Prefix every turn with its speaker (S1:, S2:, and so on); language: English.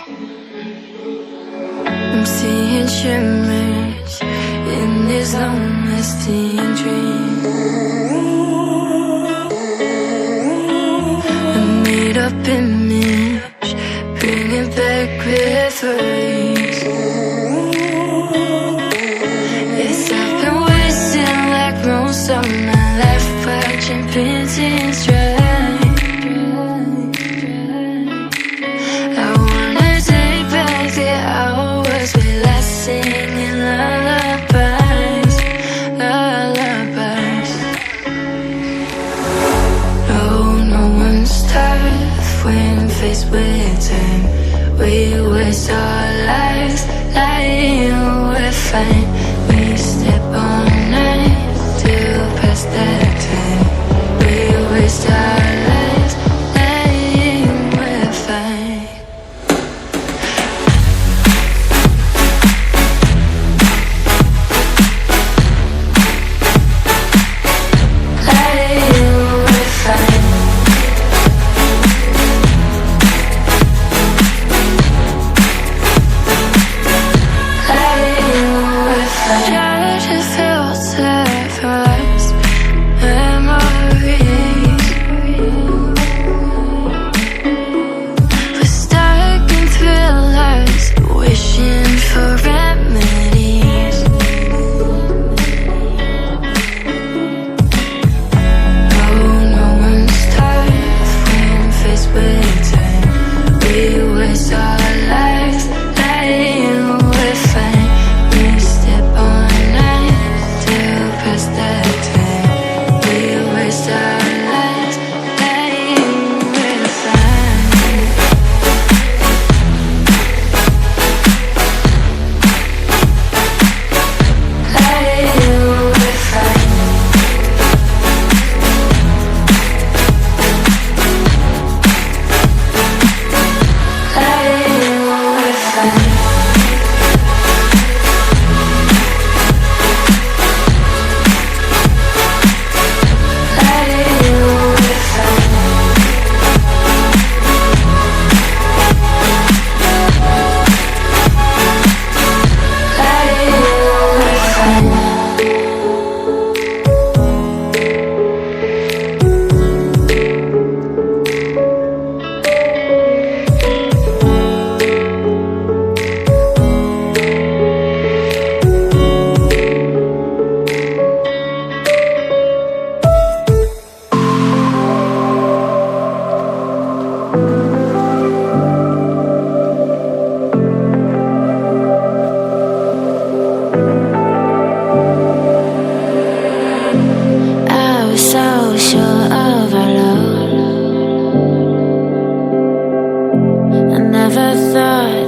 S1: I'm seeing shimmers in these long-lasting dreams. A made-up image, bringing back reveries. Yes, I've been wasting like most of my life, watching paintings dry. I wanna take back the hours we last singing lullabies, lullabies. No one's tough when faced with time. We waste our lives lying we're fine. We step on night to pass that time. We waste our lives lying we're fine. Lying we're fine. Try to filter past memories. We're stuck in thrillers, wishing for remedies. No one's tough when faced with time. We waste our lives lying we're fine. We step on night to pass that time. We waste our lives lying we're fine. Lying we're fine. Lying we're fine. I was so sure of our love. I never thought